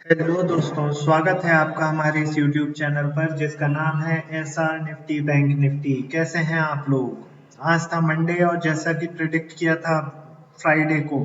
Hello दोस्तों, स्वागत है आपका हमारे इस यूट्यूब चैनल पर जिसका नाम है एसआर निफ्टी बैंक निफ्टी। कैसे हैं आप लोग? आज था मंडे और जैसा कि प्रिडिक्ट किया था फ्राइडे को,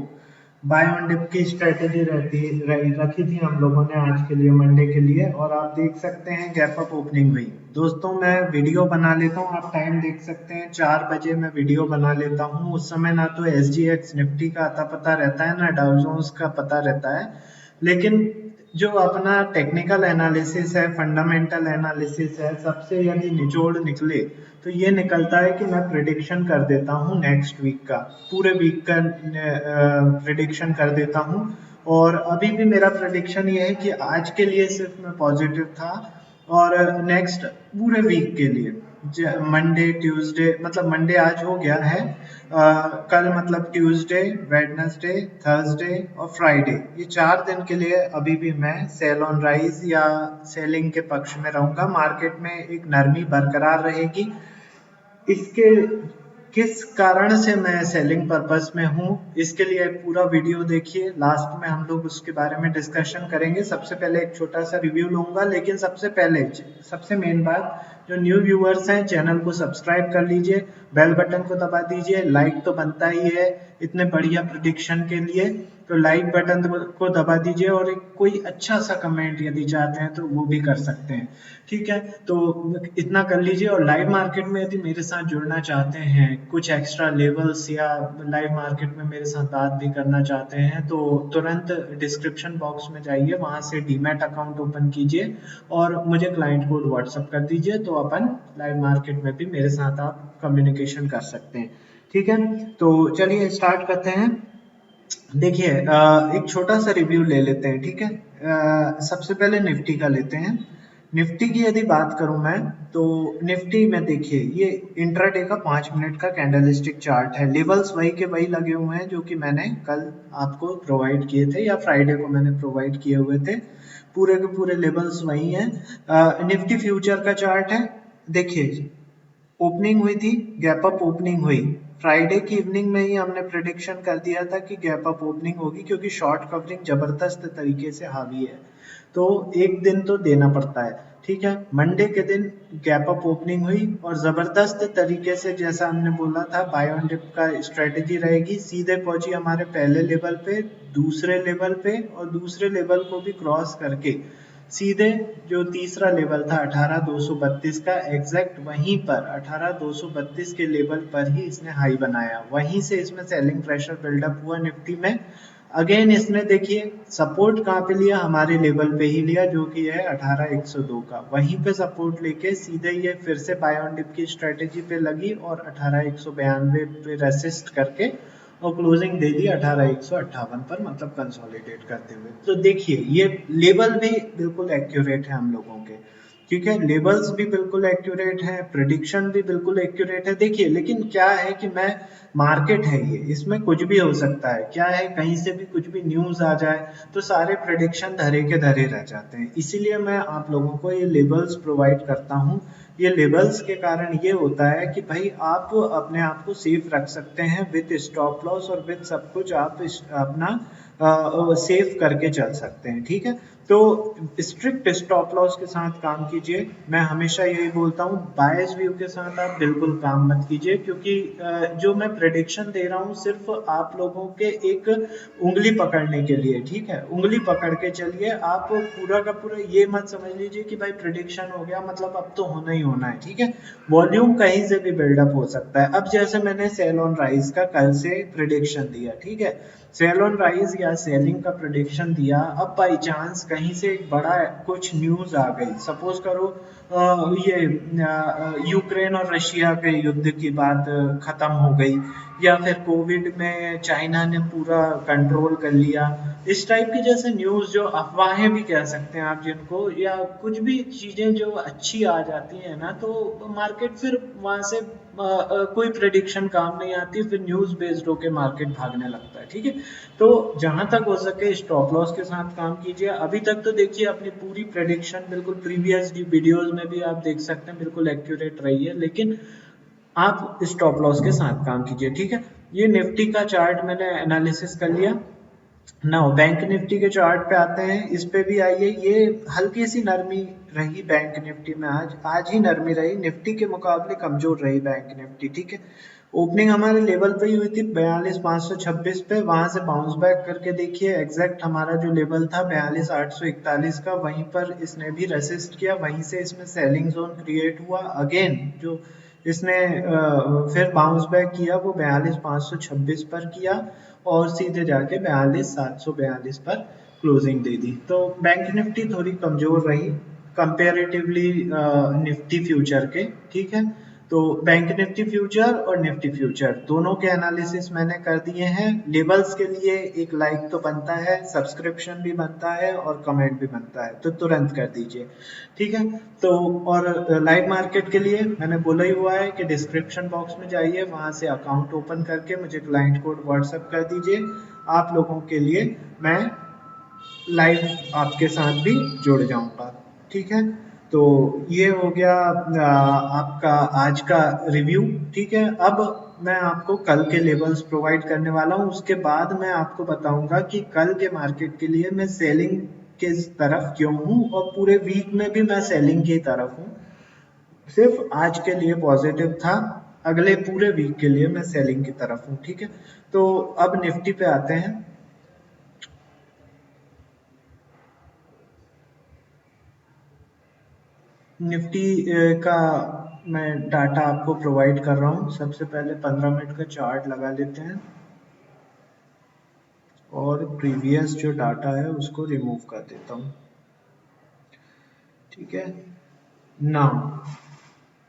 बाय ऑन डिप की स्ट्रेटेजी रखी थी हम लोगों ने आज के लिए, मंडे के लिए। और आप देख सकते हैं गैप अप ओपनिंग हुई। दोस्तों मैं वीडियो बना लेता हूँ, आप टाइम देख सकते हैं 4 बजे मैं वीडियो बना लेता हूँ। उस समय ना तो SGX निफ्टी का अता पता रहता है, ना डाउ जोन्स का पता रहता है, लेकिन जो अपना टेक्निकल एनालिसिस है, फंडामेंटल एनालिसिस है, सबसे यदि निचोड़ निकले तो ये निकलता है कि मैं प्रिडिक्शन कर देता हूँ नेक्स्ट वीक का, पूरे वीक का प्रिडिक्शन कर देता हूँ। और अभी भी मेरा प्रिडिक्शन ये है कि आज के लिए सिर्फ मैं पॉजिटिव था, और नेक्स्ट पूरे वीक के लिए मंडे ट्यूसडे, मतलब मंडे आज हो गया है, कल मतलब ट्यूसडे, वेडनेसडे, थर्सडे और फ्राइडे, ये 4 दिन के लिए अभी भी मैं सेल ऑन राइज या सेलिंग के पक्ष में रहूंगा। मार्केट में एक नरमी बरकरार रहेगी। इसके किस कारण से मैं सेलिंग पर्पस में हूँ, इसके लिए पूरा वीडियो देखिए, लास्ट में हम लोग उसके बारे में डिस्कशन करेंगे। सबसे पहले एक छोटा सा रिव्यू लूंगा, लेकिन सबसे पहले सबसे मेन बात, जो न्यू व्यूअर्स हैं चैनल को सब्सक्राइब कर लीजिए, बेल बटन को दबा दीजिए, लाइक तो बनता ही है इतने बढ़िया प्रिडिक्शन के लिए, तो लाइक बटन को दबा दीजिए, और एक कोई अच्छा सा कमेंट यदि चाहते हैं तो वो भी कर सकते हैं, ठीक है? तो इतना कर लीजिए। और लाइव मार्केट में यदि मेरे साथ जुड़ना चाहते हैं, कुछ एक्स्ट्रा लेवल्स या लाइव मार्केट में मेरे साथ बात भी करना चाहते हैं, तो तुरंत डिस्क्रिप्शन बॉक्स में जाइए, वहां से डीमैट अकाउंट ओपन कीजिए और मुझे क्लाइंट कोड व्हाट्सअप कर दीजिए, तो अपन लाइव मार्केट में भी मेरे साथ आप कम्युनिकेशन कर सकते हैं, ठीक है? तो चलिए स्टार्ट करते हैं। देखिए एक छोटा सा रिव्यू ले लेते हैं, ठीक है? सबसे पहले निफ्टी का लेते हैं। निफ्टी की यदि बात करूं मैं, तो निफ्टी में देखिए ये इंट्राडे का 5 मिनट का कैंडलस्टिक चार्ट है। लेवल्स वही के वही लगे हुए हैं जो कि मैंने कल आपको प्रोवाइड किए थे, या फ्राइडे को मैंने प्रोवाइड किए हुए थे। पूरे के पूरे लेवल्स वही हैं। निफ्टी फ्यूचर का चार्ट है। देखिए ओपनिंग हुई थी, गैप अप ओपनिंग हुई। फ्राइडे की इवनिंग में ही हमने प्रिडिक्शन कर दिया था कि गैप अप ओपनिंग होगी, क्योंकि शॉर्ट कवरिंग जबरदस्त तरीके से हावी है, तो एक दिन तो देना पड़ता है, ठीक है? मंडे के दिन गैप अप ओपनिंग हुई और जबरदस्त तरीके से, जैसा हमने बोला था, बाय ऑन डिप का स्ट्रेटेजी रहेगी, सीधे पहुंची हमारे पहले लेवल पे, दूसरे लेवल पे, और दूसरे लेवल को भी क्रॉस करके सीधे जो तीसरा लेवल था 18,232 का, एग्जैक्ट वहीं पर 18,232 के लेवल पर ही इसने हाई बनाया। वहीं से इसमें सेलिंग प्रेशर बिल्डअप हुआ निफ्टी में। अगेन इसने देखिए सपोर्ट कहाँ पे लिया, हमारे लेवल पे ही लिया, जो कि है 18,102 का। वहीं पे सपोर्ट लेके सीधे ये फिर से बाय ऑन डिप की स्ट्रेटेजी पे लगी और 18,192 पे रेसिस्ट करके और क्लोजिंग दे दी 18,158 पर, मतलब कंसोलिडेट करते हुए। तो देखिए ये लेवल भी बिल्कुल एक्यूरेट है हम लोगों के, ठीक है? लेवल्स भी बिल्कुल एक्यूरेट है, प्रिडिक्शन भी बिल्कुल एक्यूरेट है। देखिए लेकिन क्या है कि मैं, मार्केट है ये, इसमें कुछ भी हो सकता है। क्या है, कहीं से भी कुछ भी न्यूज आ जाए तो सारे प्रिडिक्शन धरे के धरे रह जाते हैं। इसीलिए मैं आप लोगों को ये लेवल्स प्रोवाइड करता हूँ। ये लेवल्स के कारण ये होता है कि भाई आप अपने आप को सेफ रख सकते हैं विद स्टॉप लॉस, और विद सब कुछ आप अपना सेफ करके चल सकते हैं, ठीक है? तो स्ट्रिक्ट स्टॉप लॉस के साथ काम कीजिए। मैं हमेशा यही बोलता हूँ, बायस व्यू के साथ आप बिल्कुल काम मत कीजिए, क्योंकि जो मैं प्रेडिक्शन दे रहा हूँ सिर्फ आप लोगों के एक उंगली पकड़ने के लिए, ठीक है? उंगली पकड़ के चलिए। आप पूरा का पूरा ये मत समझ लीजिए कि भाई प्रिडिक्शन हो गया मतलब अब तो होना ही होना है, ठीक है? वॉल्यूम कहीं से भी बिल्डअप हो सकता है। अब जैसे मैंने सेल ऑन राइज का कल से प्रिडिक्शन दिया, ठीक है? सेल ऑन राइज या सेलिंग का प्रिडिक्शन दिया, अब बाई चांस कहीं से एक बड़ा कुछ न्यूज आ गई, सपोज करो ये यूक्रेन और रशिया के युद्ध की बात खत्म हो गई, या फिर कोविड में चाइना ने पूरा कंट्रोल कर लिया, इस टाइप की जैसे न्यूज, जो अफवाहें भी कह सकते हैं आप जिनको, या कुछ भी चीजें जो अच्छी आ जाती है ना, तो मार्केट फिर वहां से कोई प्रेडिक्शन काम नहीं आती, फिर न्यूज बेस्ड होके मार्केट भागने लगता है, ठीक है? तो जहां तक हो सके स्टॉप लॉस के साथ काम कीजिए। अभी तक तो देखिए अपनी पूरी प्रेडिक्शन बिल्कुल प्रीवियस वीडियोस में भी आप देख सकते हैं बिल्कुल एक्यूरेट रही है, लेकिन आप स्टॉप लॉस के साथ काम कीजिए, ठीक है? ये निफ्टी का चार्ट मैंने एनालिसिस कर लिया। ना बैंक निफ्टी के चार्ट पे आते हैं, इस पे भी आइए। ये हल्की सी नरमी रही बैंक निफ्टी में, आज आज ही नरमी रही, निफ्टी के मुकाबले कमजोर रही बैंक निफ्टी। ठीक है, ओपनिंग हमारे लेवल पे ही हुई थी 42,526 पे, वहां से बाउंस बैक करके देखिए एग्जैक्ट हमारा जो लेवल था 42,841 का, वहीं पर इसने भी रेसिस्ट किया, वहीं से इसमें सेलिंग जोन क्रिएट हुआ। अगेन जो इसने फिर बाउंस बैक किया वो 42,526 पर किया और सीधे जाके 42,742 पर क्लोजिंग दे दी। तो बैंक निफ्टी थोड़ी कमजोर रही कंपेरेटिवली निफ्टी फ्यूचर के। ठीक है, तो बैंक निफ्टी फ्यूचर और निफ्टी फ्यूचर दोनों के एनालिसिस मैंने कर दिए हैं। लेवल्स के लिए एक लाइक तो बनता है, सब्सक्रिप्शन भी बनता है और कमेंट भी बनता है, तो तुरंत कर दीजिए। ठीक है, तो और लाइव मार्केट के लिए मैंने बोला ही हुआ है कि डिस्क्रिप्शन बॉक्स में जाइए, वहां से अकाउंट ओपन करके मुझे क्लाइंट कोड व्हाट्सएप कर दीजिए। आप लोगों के लिए मैं लाइव आपके साथ भी जुड़ जाऊंगा। ठीक है, तो ये हो गया आपका आज का रिव्यू। ठीक है, अब मैं आपको कल के लेवल्स प्रोवाइड करने वाला हूँ, उसके बाद मैं आपको बताऊंगा कि कल के मार्केट के लिए मैं सेलिंग के तरफ क्यों हूँ और पूरे वीक में भी मैं सेलिंग की तरफ हूँ। सिर्फ आज के लिए पॉजिटिव था, अगले पूरे वीक के लिए मैं सेलिंग की तरफ हूँ। ठीक है, तो अब निफ्टी पे आते हैं। निफ्टी का मैं डाटा आपको प्रोवाइड कर रहा हूँ। सबसे पहले 15 मिनट का चार्ट लगा लेते हैं और प्रीवियस जो डाटा है उसको रिमूव कर देता हूँ। ठीक है, नाउ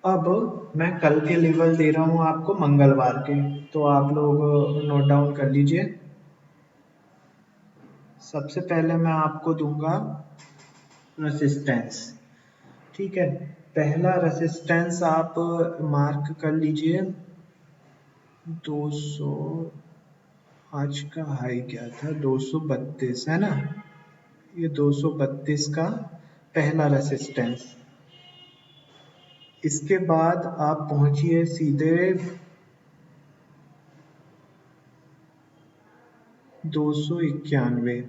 अब मैं कल के लेवल दे रहा हूँ आपको मंगलवार के, तो आप लोग नोट डाउन कर लीजिए। सबसे पहले मैं आपको दूंगा रेसिस्टेंस। ठीक है, पहला रेसिस्टेंस आप मार्क कर लीजिए 200, आज का हाई क्या था 232 है ना, ये 232 का पहला रेसिस्टेंस। इसके बाद आप पहुंचिए सीधे 291,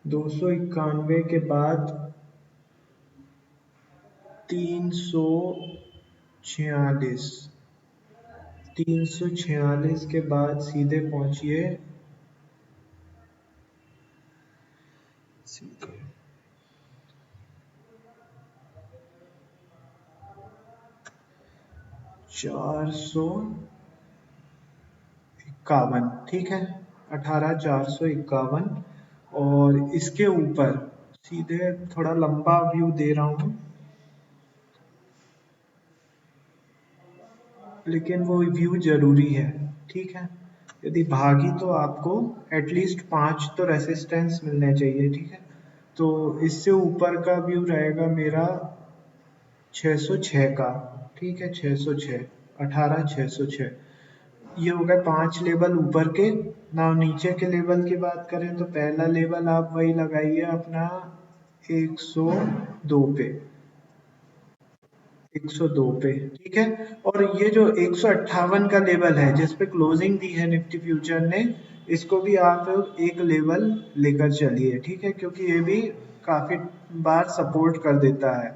291 के बाद 346, 346 के बाद सीधे पहुंचिए सीधे 451। ठीक है, 18,451, और इसके ऊपर सीधे थोड़ा लंबा व्यू दे रहा हूँ, लेकिन वो व्यू जरूरी है। ठीक है, यदि भागी तो आपको एटलीस्ट 5 तो रेसिस्टेंस मिलने चाहिए। ठीक है, तो इससे ऊपर का व्यू रहेगा मेरा 606 का। ठीक है, 606, 18,606, ये हो गए 5 लेवल ऊपर के। ना नीचे के लेवल की बात करें तो पहला लेवल आप वही लगाइए अपना 102 पे, 102 पे। ठीक है, और ये जो 158 का लेवल है जिस पे क्लोजिंग दी है निफ्टी फ्यूचर ने, इसको भी आप एक लेवल लेकर चलिए। ठीक है, क्योंकि ये भी काफी बार सपोर्ट कर देता है।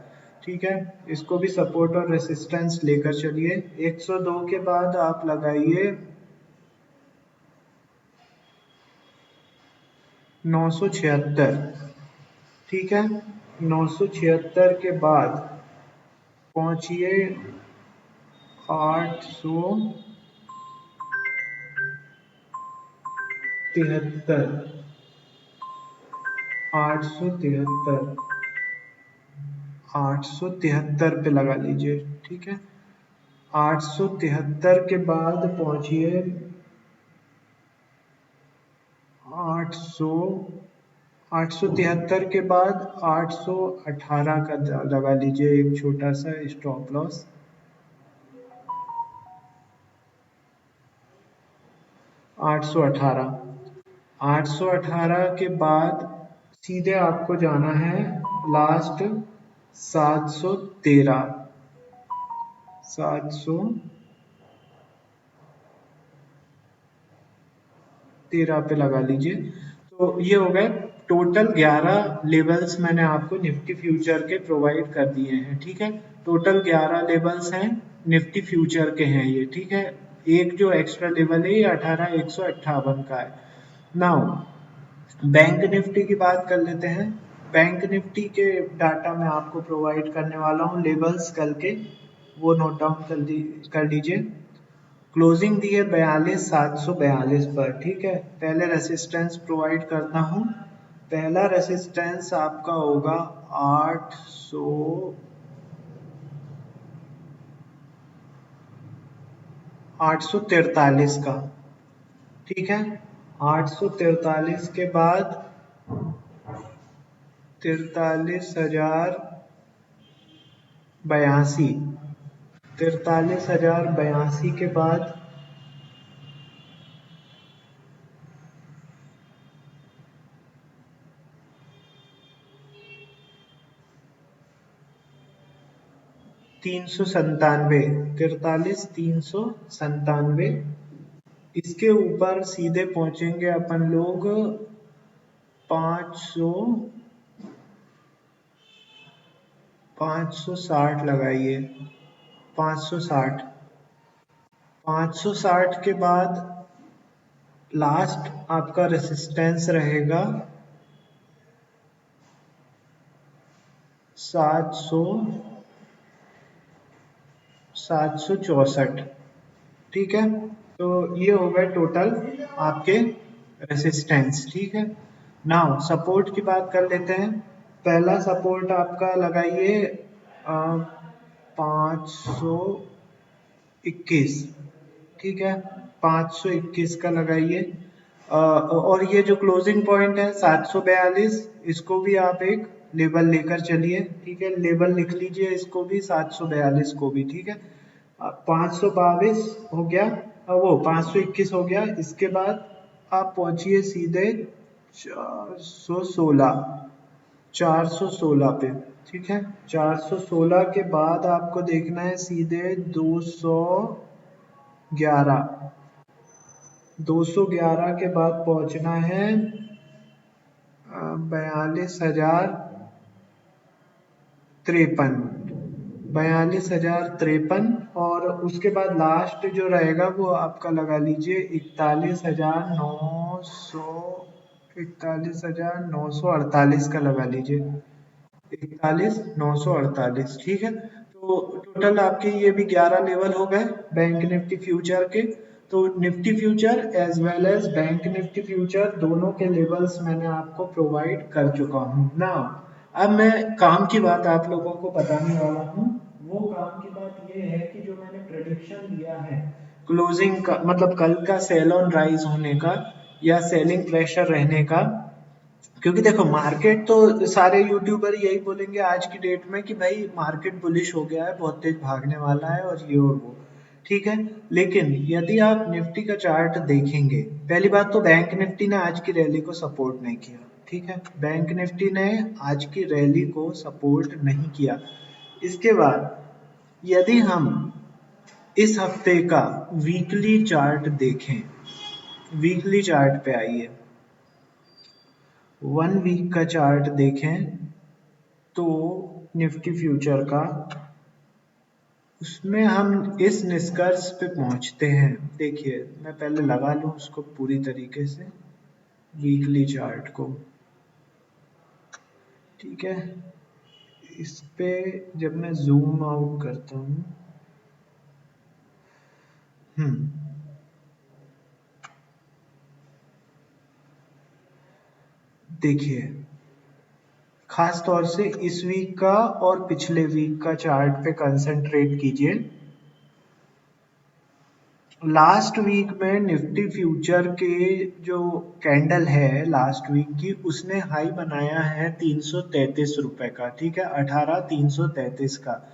ठीक है, इसको भी सपोर्ट और रेसिस्टेंस लेकर चलिए। 102 के बाद आप लगाइए 976। ठीक है, 976 के बाद पहुंचिए 873, 873, 873 पे लगा लीजिए। ठीक है, 873 के बाद पहुंचिए 800, 873 के बाद 818 का लगा लीजिए एक छोटा सा स्टॉप लॉस। 818, 818 के बाद सीधे आपको जाना है लास्ट 713, 713 13 पे लगा लीजिए। तो ये हो गए टोटल 11 लेवल्स मैंने आपको निफ्टी फ्यूचर के प्रोवाइड कर दिए हैं, ठीक है। टोटल 11 लेवल्स हैं निफ्टी फ्यूचर के हैं ये, ठीक है। एक जो एक्स्ट्रा लेवल है ये 18,158 का है। नाउ बैंक निफ्टी की बात कर लेते हैं। बैंक निफ्टी के डाटा मैं आपको प्रोवाइड करने वाला हूँ लेवल्स करके, वो नोट डाउन कर लीजिए। क्लोजिंग दी है 42,742 पर, ठीक है। पहले रेसिस्टेंस प्रोवाइड करता हूँ। पहला रेसिस्टेंस आपका होगा 843 का, ठीक है। 843 के बाद 43,082, 43,082 के बाद 397, 43,397। इसके ऊपर सीधे पहुंचेंगे अपन लोग 560 लगाइए, 560। 560 के बाद लास्ट आपका रेसिस्टेंस रहेगा 764, ठीक है। तो ये हो गए टोटल आपके रेसिस्टेंस, ठीक है। नाउ सपोर्ट की बात कर लेते हैं। पहला सपोर्ट आपका लगाइए 521, ठीक है। 521 का लगाइए। और ये जो क्लोजिंग पॉइंट है 742, इसको भी आप एक लेवल लेकर चलिए, ठीक है। लेवल लिख लीजिए इसको भी, 742 को भी, ठीक है। 522 हो गया, वो 521 हो गया। इसके बाद आप पहुंचिए सीधे 416 पे, ठीक है। 416 के बाद आपको देखना है सीधे 211 के बाद पहुंचना है 42,053, और उसके बाद लास्ट जो रहेगा वो आपका लगा लीजिए 41,948 का लगा लीजिए, 41,948, ठीक है। तो टोटल आपके ये भी 11 लेवल हो गए बैंक निफ्टी फ्यूचर के। तो Nifty future as well as bank Nifty future दोनों के लेवल्स मैंने आपको प्रोवाइड कर चुका हूँ ना। अब मैं काम की बात आप लोगों को बताने वाला हूँ। वो काम की बात ये है कि जो मैंने प्रेडिक्शन दिया है क्लोजिंग का, मतलब कल का सेल ऑन राइज होने का या सेलिंग प्रेशर रहने का, क्योंकि देखो मार्केट तो सारे यूट्यूबर यही बोलेंगे आज की डेट में कि भाई मार्केट बुलिश हो गया है, बहुत तेज भागने वाला है और ये और वो, ठीक है। लेकिन यदि आप निफ्टी का चार्ट देखेंगे, पहली बात तो बैंक निफ्टी ने आज की रैली को सपोर्ट नहीं किया, ठीक है। बैंक निफ्टी ने आज की रैली को सपोर्ट नहीं किया। इसके बाद यदि हम इस हफ्ते का वीकली चार्ट देखें, वीकली चार्ट पे आइए, 1 वीक का चार्ट देखें तो निफ्टी फ्यूचर का, उसमें हम इस निष्कर्ष पे पहुंचते हैं। देखिए मैं पहले लगा लूं उसको पूरी तरीके से, वीकली चार्ट को, ठीक है। इस पे जब मैं जूम आउट करता हूं, देखिए खास तौर से इस वीक का और पिछले वीक का चार्ट पे कंसंट्रेट कीजिए। लास्ट वीक में निफ्टी फ्यूचर के जो कैंडल है लास्ट वीक की, उसने हाई बनाया है 333 रुपए का, ठीक है, 18,333 का।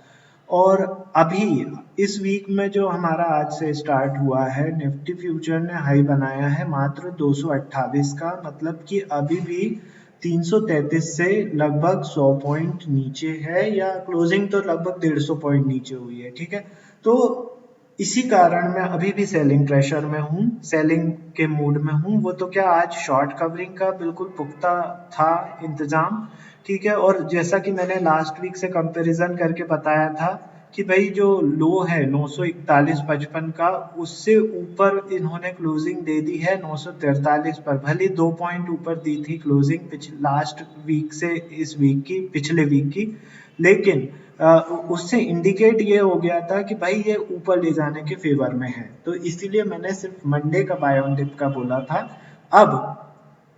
और अभी इस वीक में जो हमारा आज से स्टार्ट हुआ है, निफ्टी फ्यूचर ने हाई बनाया है मात्र 228 का, मतलब कि अभी भी 333 से लगभग 100 पॉइंट नीचे है, या क्लोजिंग तो लगभग 150 पॉइंट नीचे हुई है, ठीक है। तो इसी कारण मैं अभी भी सेलिंग प्रेशर में हूँ, सेलिंग के मूड में हूँ। वो तो क्या, आज शॉर्ट कवरिंग का बिल्कुल पुख्ता था इंतजाम, ठीक है। और जैसा कि मैंने लास्ट वीक से कंपैरिजन करके बताया था कि भाई जो लो है 941.55 का, उससे ऊपर इन्होंने क्लोजिंग दे दी है 943 पर। भले 2 पॉइंट ऊपर दी थी क्लोजिंग लास्ट वीक से इस वीक की, पिछले वीक की, लेकिन उससे इंडिकेट ये हो गया था कि भाई ये ऊपर ले जाने के फेवर में है। तो इसीलिए मैंने सिर्फ मंडे का बाय ऑन डिप का बोला था। अब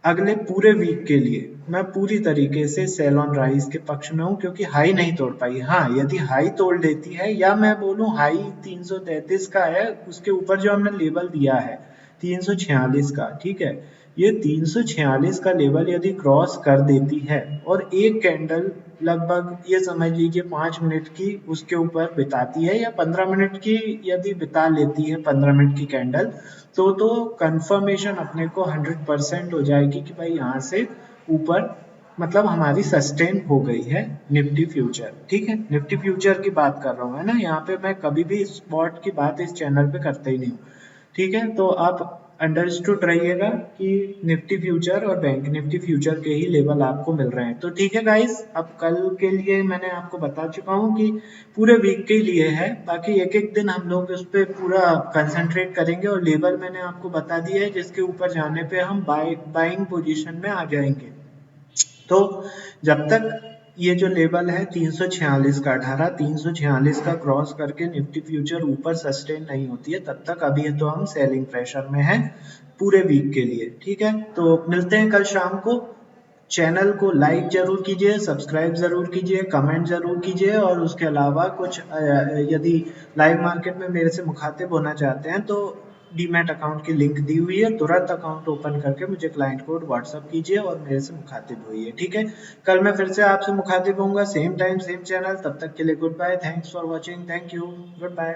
अगले पूरे वीक के लिए मैं पूरी तरीके से सेल ऑन राइज के पक्ष में हूँ, क्योंकि हाई नहीं तोड़ पाई। हाँ, यदि हाई तोड़ लेती है, या मैं बोलूँ हाई 333 का है, उसके ऊपर जो हमने लेवल दिया है 346 का, ठीक है, ये 346 का लेवल यदि क्रॉस कर देती है और एक कैंडल लगभग ये समझ लीजिए 5 मिनट की उसके ऊपर बिताती है, या 15 मिनट की यदि बिता लेती है, 15 मिनट की कैंडल, तो कंफर्मेशन अपने को 100% हो जाएगी कि भाई यहाँ से ऊपर मतलब हमारी सस्टेन हो गई है निफ्टी फ्यूचर, ठीक है। निफ्टी फ्यूचर की बात कर रहा हूँ, है ना, यहाँ पे मैं कभी भी स्पॉट की बात इस चैनल पे करता ही नहीं हूँ, ठीक है। तो आप अंडरस्टूड रहिएगा कि निफ्टी फ्यूचर और बैंक निफ्टी फ्यूचर के ही लेवल आपको मिल रहे हैं। तो ठीक है गाइस, अब कल के लिए मैंने आपको बता चुका हूँ कि पूरे वीक के लिए है, बाकी एक एक दिन हम लोग उस पर पूरा कंसंट्रेट करेंगे, और लेवल मैंने आपको बता दिया है जिसके ऊपर जाने पे हम बाइंग पोजीशन में आ जाएंगे। तो जब तक ये जो लेवल है 346 का, 346 का क्रॉस करके निफ्टी फ्यूचर ऊपर सस्टेन नहीं होती है, तब तक अभी तो हम सेलिंग प्रेशर में हैं पूरे वीक के लिए, ठीक है। तो मिलते हैं कल शाम को। चैनल को लाइक जरूर कीजिए, सब्सक्राइब जरूर कीजिए, कमेंट जरूर कीजिए, और उसके अलावा कुछ यदि लाइव मार्केट में मेरे से मुखातिब होना चाहते हैं तो डीमैट अकाउंट की लिंक दी हुई है, तुरंत अकाउंट ओपन करके मुझे क्लाइंट कोड व्हाट्सअप कीजिए और मेरे से मुखातिब हुई, ठीक है। कल मैं फिर से आपसे मुखातिब होऊंगा, सेम टाइम सेम चैनल। तब तक के लिए goodbye, thanks for watching, thank you, good bye.